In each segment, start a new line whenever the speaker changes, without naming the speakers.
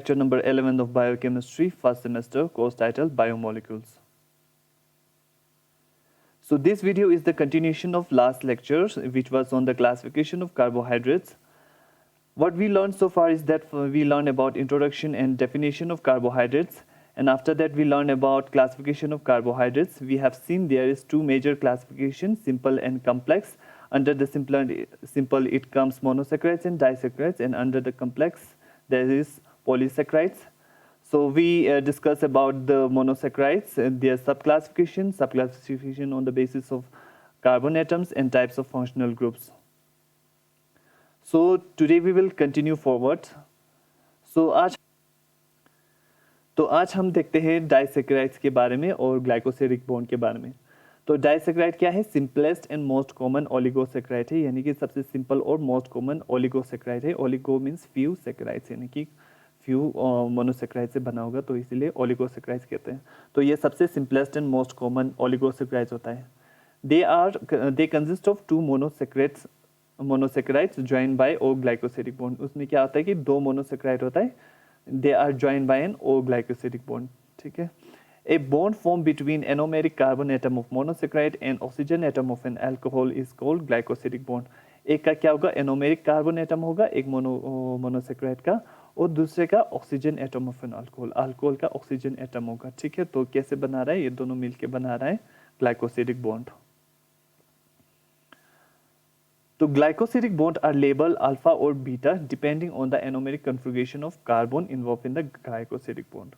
Lecture number 11 of biochemistry, first semester, course titled Biomolecules. So this video is the continuation of last lectures, which was on the classification of carbohydrates. What we learned so far is that we learned about introduction and definition of carbohydrates, and after that we learned about classification of carbohydrates. We have seen there is two major classifications, simple and complex. Under the simple it comes monosaccharides and disaccharides, and under the complex there is polysaccharides. So we discuss about the monosaccharides and their subclassification on the basis of carbon atoms and types of functional groups. So today we will continue forward. So आज हम देखते हैं disaccharides के बारे में और glycosidic bond के बारे में. तो डाइसैकेराइड क्या है? Simplest and most common oligosaccharide है, यानी कि सबसे सिंपल और मोस्ट कॉमन ओलिगोसैकेराइड है. ओलिगो मीन्स फ्यू, सैकेराइड्स यानी कि फ्यू मोनोसैकेराइड से बना होगा, तो इसीलिए ओलिगोसैकेराइड्स कहते हैं. तो ये सबसे simplest and most common oligosaccharides होता है. They consist of two monosaccharides join by O glycosidic bond. उसमें क्या होता है कि दो मोनोसैकेराइड होता है, they are join by an O glycosidic bond. ठीक है. A bond formed between anomeric carbon atom of monosaccharide and oxygen atom of an alcohol is called glycosidic bond. एक का क्या होगा? एनोमेरिक कार्बन एटम होगा एक मोनोसेक्राइड का, और दूसरे का oxygen atom of an alcohol, alcohol का ऑक्सीजन एटम होगा. ठीक है. तो कैसे बना रहा है? ये दोनों मिलके बना रहा है ग्लाइकोसिडिक बॉन्ड. तो glycosidic bond are label alpha और beta depending on the anomeric configuration of carbon involve in the glycosidic bond.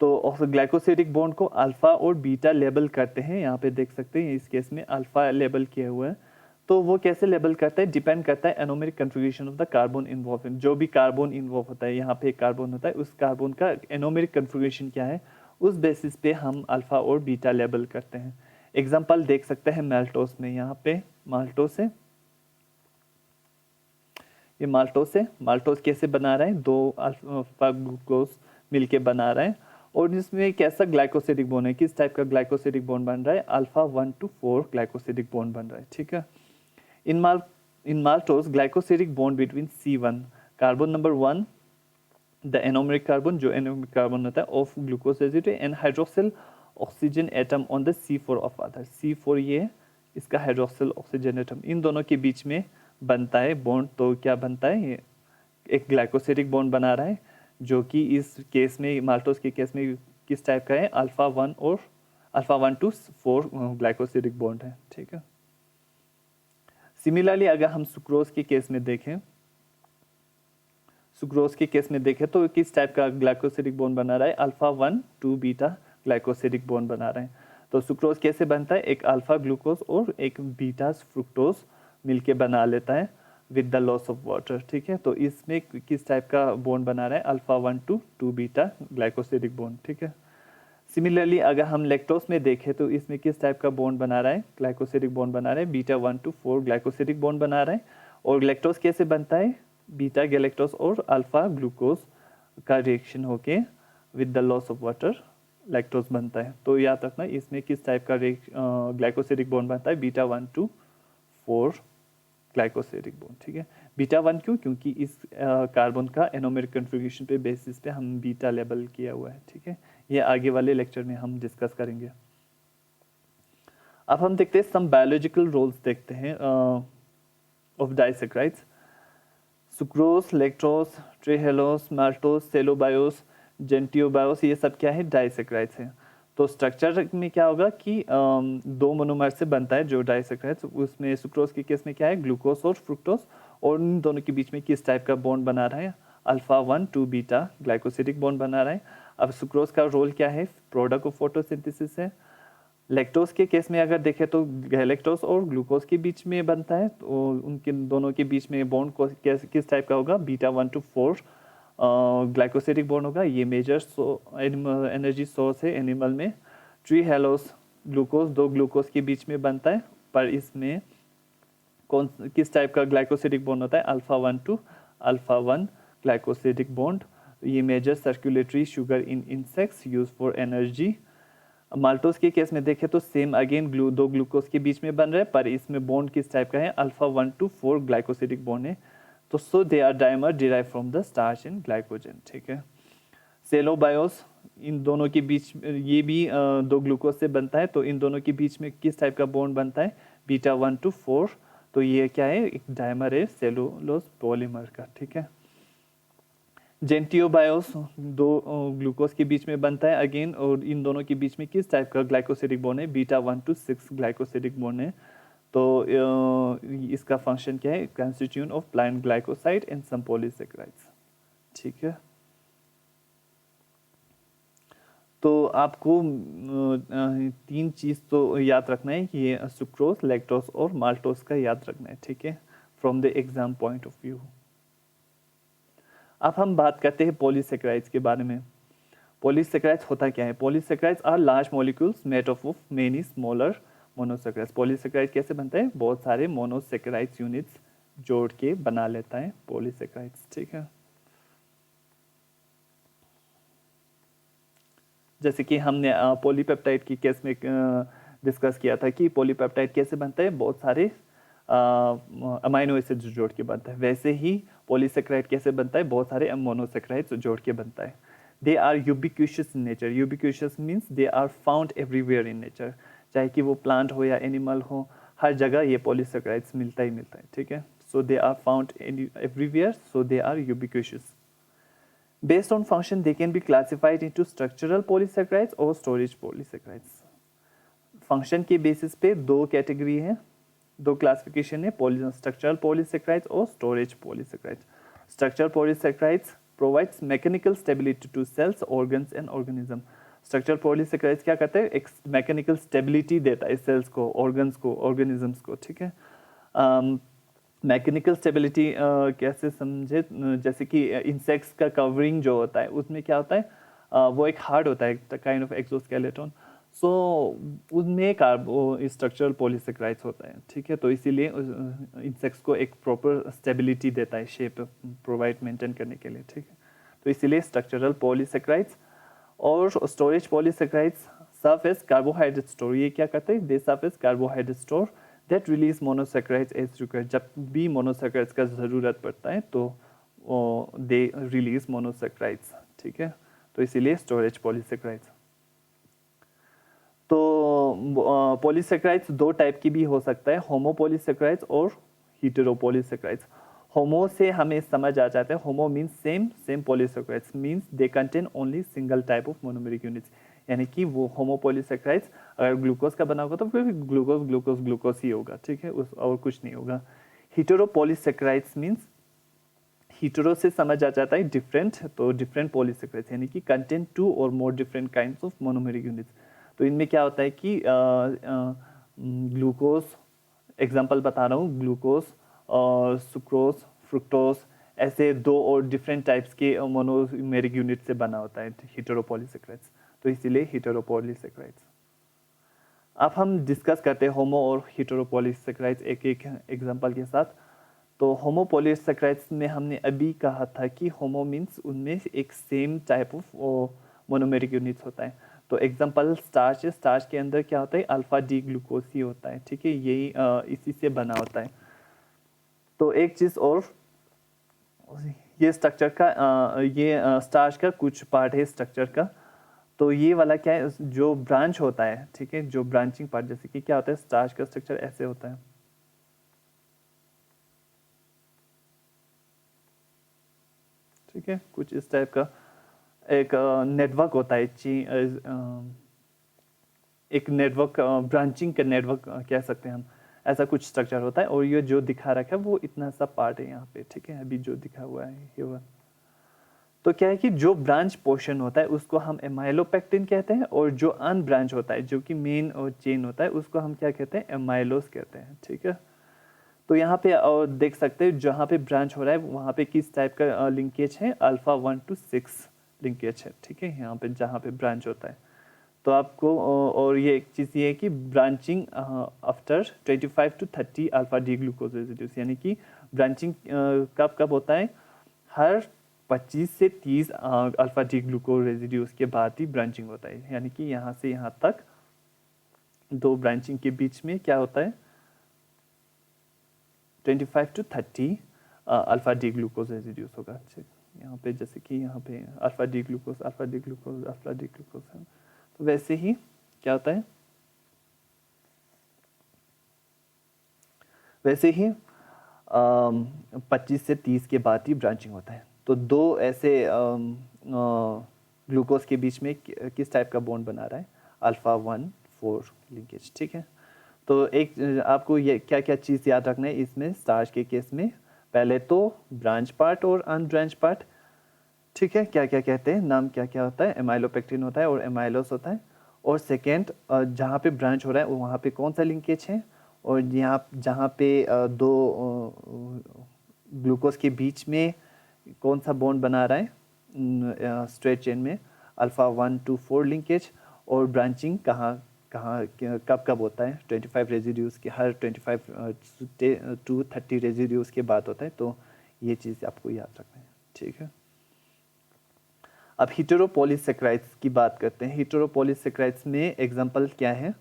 तो ग्लाइकोसिडिक बॉन्ड को अल्फा और बीटा लेबल करते हैं. यहाँ पे देख सकते हैं इस केस में अल्फा लेबल किया हुआ है. तो वो कैसे लेबल करता है? डिपेंड करता है anomeric configuration of the carbon involve इन. जो भी कार्बन इन्वॉल्व होता है, यहाँ पे एक कार्बन होता है, उस कार्बन का एनोमेरिक कन्फिगरेशन क्या है, उस बेसिस पे हम अल्फा और बीटा लेबल करते हैं. एग्जाम्पल देख सकते हैं माल्टोस में. यहाँ पे माल्टोस है, ये माल्टोस कैसे बना रहे हैं? दो अल्फा ग्लूकोज मिलके बना रहे हैं, और इसमें कैसा ग्लाइकोसिडिक बॉन्ड है, किस टाइप का ग्लाइकोसिडिक बॉन्ड बन रहा है? अल्फा 1 to 4 ग्लाइकोसिडिक बॉन्ड बन रहा है. ठीक है. In maltose glycosidic bond between C1 carbon number 1, the anomeric carbon, जो एनोमेरिक कार्बन होता है, of glucose residue and hydroxyl oxygen atom on the C4 of other. C4 ये इसका हाइड्रोक्सिल ऑक्सीजन एटम, इन दोनों के बीच में बनता है बॉन्ड. तो क्या बनता है? ये एक ग्लाइकोसिडिक बॉन्ड बना रहा है, जो कि इस केस में माल्टोस के केस में किस टाइप का है? अल्फा 1 और अल्फा 1 to 4 ग्लाइकोसिडिक बॉन्ड है. ठीक है. सिमिलरली अगर हम सुक्रोज के केस में देखें, तो किस टाइप का ग्लाइकोसिडिक बॉन्ड बना रहा है? Alpha 1 to beta glycosidic bond बना रहे हैं. तो सुक्रोज कैसे बनता है? एक अल्फा ग्लूकोज और एक बीटा फ्रुक्टोज मिलके बना लेता है with the loss of water. ठीक है. तो इसमें किस टाइप का बॉन्ड बना रहा है? Alpha 1 to 2 beta glycosidic bond. ठीक है. सिमिलरली अगर हम लैक्टोज में देखें, तो इसमें किस टाइप का बॉन्ड बना रहा है? ग्लाइकोसिडिक बॉन्ड बना रहा है, बीटा 1 to 4 ग्लाइकोसिडिक बॉन्ड बना रहा है. और लैक्टोज कैसे बनता है? बीटा गैलेक्टोज और अल्फा ग्लूकोज का रिएक्शन होके with the loss of water lactose बनता है. तो याद रखना इसमें किस टाइप का ग्लाइकोसिडिक बॉन्ड बनता है? Beta 1 to 4 glycosidic bond. ठीक है. बीटा 1 क्यों? क्योंकि इस कार्बन का एनोमेरिक कन्फिगरेशन पे बेसिस पे हम बीटा लेबल किया हुआ है. ठीक है. ये आगे वाले लेक्चर में हम डिस्कस करेंगे. अब हम देखते हैं सम बायोलॉजिकल रोल्स देखते हैं of disaccharides. Sucrose, lactose, trehalose, maltose, cellobiose, gentiobiose, ये सब क्या है? डाइसैकेराइड्स हैं. तो स्ट्रक्चर में क्या होगा कि दो मोनोमर से बनता है जो डाइसैकेराइड्स. उसमें सुक्रोज के केस में क्या है? ग्लूकोज और फ्रुक्टोज, और इन दोनों के बीच में किस टाइप का बॉन्ड बना रहा है? Alpha 1 to beta glycosidic bond बना रहा है. अब सुक्रोज का रोल क्या है? प्रोडक्ट ऑफ फोटोसिंथेसिस है. लैक्टोज के केस में अगर देखें तो गैलेक्टोज और ग्लूकोज के बीच में बनता है. तो उनके दोनों के बीच में बॉन्ड किस टाइप का होगा? बीटा 1 to 4 ग्लाइकोसिडिक बॉन्ड होगा. ये मेजर एनर्जी सोर्स है एनिमल में. ट्री हेलोस ग्लूकोज, दो ग्लूकोज के बीच में बनता है, पर इसमें किस टाइप का ग्लाइकोसिडिक बॉन्ड होता है? Alpha 1 to alpha 1 glycosidic bond. ये major circulatory sugar in insects use for energy. Maltose के केस में देखें तो सेम अगेन दो ग्लूकोज के बीच में बन रहे हैं, पर इसमें बॉन्ड किस टाइप का है? अल्फा 1 to 4 ग्लाइकोसिडिक बॉन्ड है. तो so they are dimer derive from the starch and glycogen. ठीक है. सेलोबायोस, इन दोनों के बीच ये भी दो ग्लूकोज से बनता है, तो इन दोनों के बीच में किस टाइप का बॉन्ड बनता है, बीटा 1 to 4, तो ये क्या है, एक डायमर है सेलुलोज पॉलीमर का, ठीक है। जेंटियोबायोस दो ग्लूकोज के बीच में बनता है अगेन, और इन दोनों के बीच में किस टाइप का ग्लाइकोसिडिक बॉन्ड है, बीटा 1 to 6 ग्लाइकोसिडिक बॉन्ड है। तो इसका फंक्शन क्या है, constituent of plant glycoside and some polysaccharides, ठीक है। तो आपको तीन चीज़ तो याद रखना है कि ये सुक्रोज, लैक्टोज और माल्टोज का याद रखना है, ठीक है, from the exam point of view. अब हम बात करते हैं पॉलीसेकेराइड्स के बारे में। पॉलीसेकेराइड्स होता क्या है, polysaccharides are large molecules made of many smaller monosaccharides. Polysaccharide कैसे बनता है, बहुत सारे मोनोसेकेराइड्स यूनिट्स जोड़ के बना लेता है पॉलीसेकेराइड्स, ठीक है। जैसे कि हमने पॉलीपेप्टाइड की केस में डिस्कस किया था कि पॉलीपेप्टाइड कैसे बनता है, बहुत सारे अमाइनो एसिड्स जोड़ के बनता है, वैसे ही पॉलीसेकेराइड कैसे बनता है, बहुत सारे मोनोसेकेराइड्स जोड़ के बनता है। They are ubiquitous in nature, ubiquitous means they are found everywhere in nature, चाहे कि वो प्लांट हो या एनिमल हो, हर जगह ये पॉलीसेकेराइड्स मिलता ही मिलता है, ठीक है। So they are found everywhere, so they are ubiquitous. Based on function, they can be classified into structural polysaccharides और storage polysaccharides. फंक्शन के बेसिस पे दो कैटेगरी है, दो क्लासिफिकेशन है, स्ट्रक्चरल पॉलीसेक्राइड्स और storage polysaccharides. Structural polysaccharides provides mechanical stability to cells, organs and organism. Structural polysaccharides क्या करते हैं, एक मैकेनिकल स्टेबिलिटी देता है सेल्स को, ऑर्गन्स को, ऑर्गेनिजम्स को, ठीक है। मैकेनिकल स्टेबिलिटी कैसे समझे, जैसे कि इंसेक्ट्स का कवरिंग जो होता है उसमें क्या होता है, वो एक हार्ड होता है, काइंड ऑफ एक्सोस्केलेटन, सो उसमें कार्बो स्ट्रक्चरल पॉलीसेकेराइड्स होता है, ठीक है। तो इसीलिए इंसेक्ट्स को एक प्रॉपर स्टेबिलिटी देता है, शेप प्रोवाइड मेंटेन करने के लिए, ठीक है। तो इसीलिए स्ट्रक्चरल पॉलीसेकेराइड्स। और storage polysaccharides serve as carbohydrate store, ये क्या करते हैं, they serve as carbohydrate store that release monosaccharides as required. जब भी मोनोसेकेराइड्स का ज़रूरत पड़ता है तो दे रिलीज मोनोसेकेराइड्स, ठीक है। तो इसीलिए स्टोरेज पॉलीसेकेराइड्स। तो पॉलीसेकेराइड्स दो टाइप की भी हो सकता है, होमोपॉलीसेकेराइड्स और हीटेरोपॉलीसेकेराइड्स। होमो से हमें समझ आ जाता है, होमो means same polysaccharides means they contain only single type of monomeric units, यानी कि वो होमोपॉलीसेकेराइड्स अगर ग्लूकोज का बना होगा तो फिर ग्लूकोज ग्लूकोज ग्लूकोज ही होगा, ठीक है, उस और कुछ नहीं होगा। हीटेरोपॉलीसेकेराइड्स मीन्स हीटेरो से समझ आ जाता है डिफरेंट, तो डिफरेंट पॉलीसेकेराइड्स यानी कि कंटेन टू और more different kinds of monomeric units. तो इनमें क्या होता है कि ग्लूकोज, एग्जांपल बता रहा हूँ, ग्लूकोज और सुक्रोज, फ्रुक्टोज, ऐसे दो और डिफरेंट टाइप्स के मोनोमेरिक यूनिट से बना होता है हीटेरोपॉलीसेकेराइड्स, तो इसीलिए हीटेरोपॉलीसेकेराइड्स। अब हम डिस्कस करते हैं होमो और हीटेरोपॉलीसेकेराइड्स एक एक एग्जांपल के साथ। तो होमोपॉलीसेकेराइड्स में हमने अभी कहा था कि होमो मीन्स उनमें एक same type of monomeric units होता है। तो एग्जांपल स्टार्च है, स्टार्च के अंदर क्या होता है, अल्फा डी ग्लूकोज ही होता है, ठीक है, यही इसी से बना होता है। तो एक चीज़ और, ये स्ट्रक्चर का ये स्टार्च का कुछ पार्ट है स्ट्रक्चर का। तो ये वाला क्या है, जो ब्रांच होता है, ठीक है, जो ब्रांचिंग पार्ट, जैसे कि क्या होता है, स्टार्च का स्ट्रक्चर ऐसे होता है, ठीक है, कुछ इस टाइप का एक नेटवर्क होता है, एक नेटवर्क, ब्रांचिंग का नेटवर्क कह सकते हैं हम, ऐसा कुछ स्ट्रक्चर होता है। और ये जो दिखा रखा है वो इतना सा पार्ट है यहाँ पे, ठीक है, अभी जो दिखा हुआ है ये वो। तो क्या है कि जो ब्रांच पोर्शन होता है उसको हम एमाइलोपेक्टिन कहते हैं, और जो अनब्रांच होता है जो कि मेन और चेन होता है उसको हम क्या कहते हैं, एमाइलोस कहते हैं, ठीक है। तो यहाँ पे और देख सकते हैं जहाँ पे ब्रांच हो रहा है वहाँ पे किस टाइप का लिंकेज है, अल्फा 1 to 6 लिंकेज है, ठीक है, यहाँ पे जहाँ पे ब्रांच होता है। तो आपको और ये एक चीज़ ये है कि branching after 25 to 30 alpha D glucose residues, यानी कि ब्रांचिंग कब कब होता है, हर 25 से 30 अल्फा डी ग्लूकोज रेजिड्यूज के बाद ही ब्रांचिंग होता है, यानी कि यहाँ से यहाँ तक दो ब्रांचिंग के बीच में क्या होता है, 25 to 30 alpha D glucose residues होगा, यहाँ पे जैसे कि यहाँ पे alpha D glucose alpha D glucose alpha D glucose है, तो वैसे ही क्या होता है, वैसे ही 25 से 30 के बाद ही ब्रांचिंग होता है। तो दो ऐसे ग्लूकोज के बीच में किस टाइप का बॉन्ड बना रहा है, अल्फा 1,4 लिंकेज, ठीक है। तो एक आपको ये क्या क्या चीज़ याद रखना है इसमें, स्टार्च के केस में पहले तो ब्रांच पार्ट और अनब्रांच पार्ट, ठीक है, क्या क्या कहते हैं, नाम क्या क्या होता है, एमाइलोपेक्टिन होता है और एमाइलोस होता है। और सेकेंड जहाँ पे ब्रांच हो रहा है वहाँ पे कौन सा लिंकेज है, और यहाँ जहाँ पे दो ग्लूकोज के बीच में कौन सा बॉन्ड बना रहा है स्ट्रेट चेन में, अल्फा 1,2,4 लिंकेज। और ब्रांचिंग कहाँ कहाँ कब कब होता है, 25 रेजिड्यूज़ के हर 25 to 30 रेजिड्यूज़ के बाद होता है। तो ये चीज़ आपको याद रखना है, ठीक है। अब हीटेरोपॉलीसेकेराइड्स की बात करते हैं। हीटेरोपॉलीसेकेराइड्स में एग्जांपल क्या है,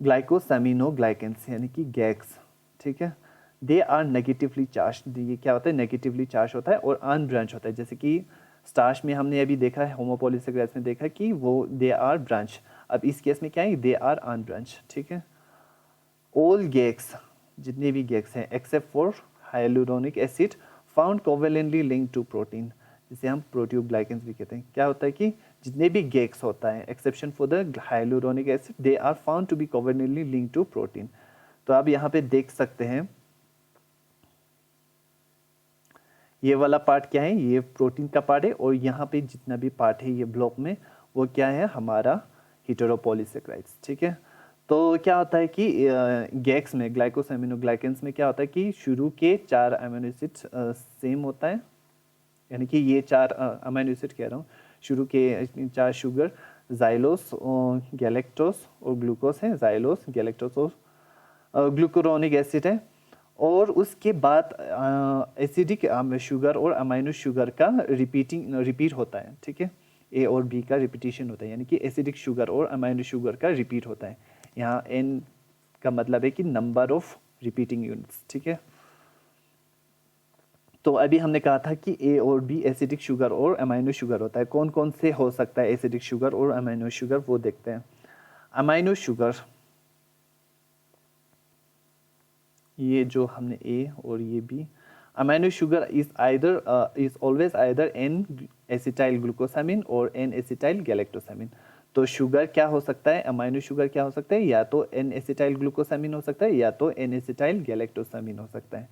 ग्लाइकोसैमिनोग्लाइकेंस यानी कि गैक्स, ठीक है। दे आर नेगेटिवली चार्ज, ये क्या होता है, नेगेटिवली चार्ज होता है और अनब्रांच होता है। जैसे कि स्टार्च में हमने अभी देखा है, होमोपॉलीसेकेराइड्स में देखा कि वो दे आर ब्रांच, अब इस केस में क्या है, दे आर अनब्रांच, ठीक है। ऑल गैक्स, जितने भी गैक्स हैं except for hyaluronic acid found covalently link to protein, जिसे हम प्रोटियोग्लाइकेंस भी कहते हैं। क्या होता है कि जितने भी गैक्स होता है exception for the hyaluronic acid they are found to be covalently link to protein. तो आप यहाँ पे देख सकते हैं ये वाला पार्ट क्या है, ये प्रोटीन का पार्ट है, और यहाँ पे जितना भी पार्ट है ये ब्लॉक में वो क्या है, हमारा हीटेरोपॉलीसेकेराइड्स, ठीक है। तो क्या होता है कि गैक्स में ग्लाइकोसैमिनोग्लाइकेंस में क्या होता है कि शुरू के 4 अमीनो एसिड सेम होता है, यानी कि ये 4 अमीनो एसिड कह रहा हूँ, शुरू के 4 शुगर जाइलोस, गैलेक्टोस और ग्लूकोस है, जाइलोस गैलेक्टोस और ग्लूकुरोनिक एसिड है। और उसके बाद एसिडिक शुगर और अमाइनो शुगर का रिपीट होता है, ठीक है। ए और बी का रिपीटिशन होता है, यानी कि एसिडिक शुगर और अमाइनो शुगर का रिपीट होता है। यहाँ एन का मतलब है कि नंबर ऑफ रिपीटिंग यूनिट्स, ठीक है। तो अभी हमने कहा था कि ए और बी एसिडिक शुगर और अमाइनो शुगर होता है। कौन कौन से हो सकता है एसिडिक शुगर और अमाइनो शुगर, वो देखते हैं। अमाइनो शुगर, ये जो हमने ए और ये B, amino sugar is always either N acetyl glucosamine और एन एसिटाइल गैलेक्टोसामिन। तो शुगर क्या हो सकता है, अमाइनो शुगर क्या हो सकता है, या तो एन एसिटाइल ग्लूकोसामिन हो सकता है या तो एन एसिटाइल गैलेक्टोसामिन हो सकता है,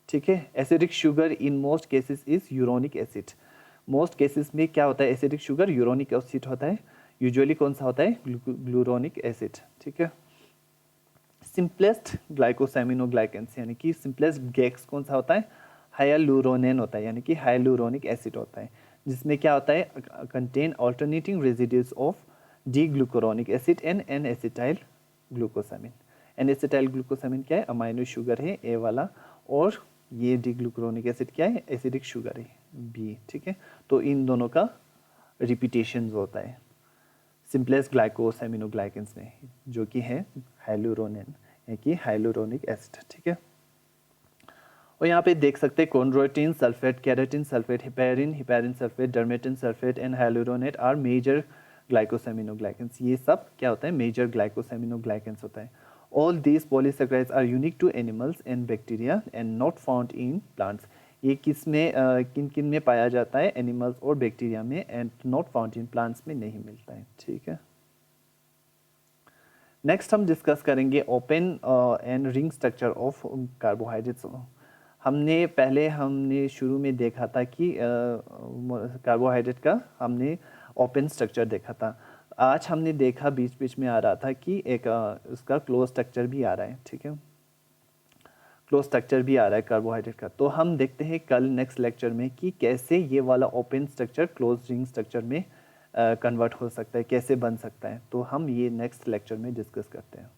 ठीक है। Acidic sugar in most cases is uronic acid. Most cases में क्या होता है, एसिडिक शुगर यूरोनिक एसिड होता है। यूजुअली कौन सा होता है, ग्लूरोनिक एसिड, ठीक है। सिंपलेस्ट ग्लाइकोसैमिनोग्लाइकेंस यानी कि सिंपलेस्ट गैक्स कौन सा होता है, हाइलुरोनेन होता है, यानी कि हाइलुरोनिक एसिड होता है, जिसमें क्या होता है, contain alternating residues of D glucuronic acid and N acetyl glucosamine. N acetyl glucosamine क्या है, अमाइनो शुगर है ए वाला, और ये डी ग्लूकुरोनिक एसिड क्या है, एसिडिक शुगर है बी, ठीक है। तो इन दोनों का रिपीटेशन होता है सिंपलेस्ट ग्लाइकोसैमिनोग्लाइकेंस में, जो कि है हाइलुरोनेन यानी कि हाइलुरोनिक एसिड, ठीक है। और यहाँ पे देख सकते हैं chondroitin sulphate, keratin sulphate, heparin sulphate, dermatan sulphate and hyaluronate are major glycosaminoglycans. ये सब क्या होता है, मेजर ग्लाइकोसैमिनोग्लाइकेंस होता है। All these polysaccharides are unique to animals and bacteria and not found in plants. ये किस में किन किन में पाया जाता है, एनिमल्स और बैक्टीरिया में, and not found in plants में नहीं मिलता है, ठीक है। नेक्स्ट हम डिस्कस करेंगे open and ring structure of carbohydrates. हमने शुरू में देखा था कि कार्बोहाइड्रेट का हमने ओपन स्ट्रक्चर देखा था। आज हमने देखा बीच बीच में आ रहा था कि एक उसका क्लोज स्ट्रक्चर भी आ रहा है, ठीक है, क्लोज स्ट्रक्चर भी आ रहा है कार्बोहाइड्रेट का। तो हम देखते हैं कल नेक्स्ट लेक्चर में कि कैसे ये वाला open structure close ring structure में कन्वर्ट हो सकता है, कैसे बन सकता है। तो हम ये नेक्स्ट लेक्चर में डिस्कस करते हैं।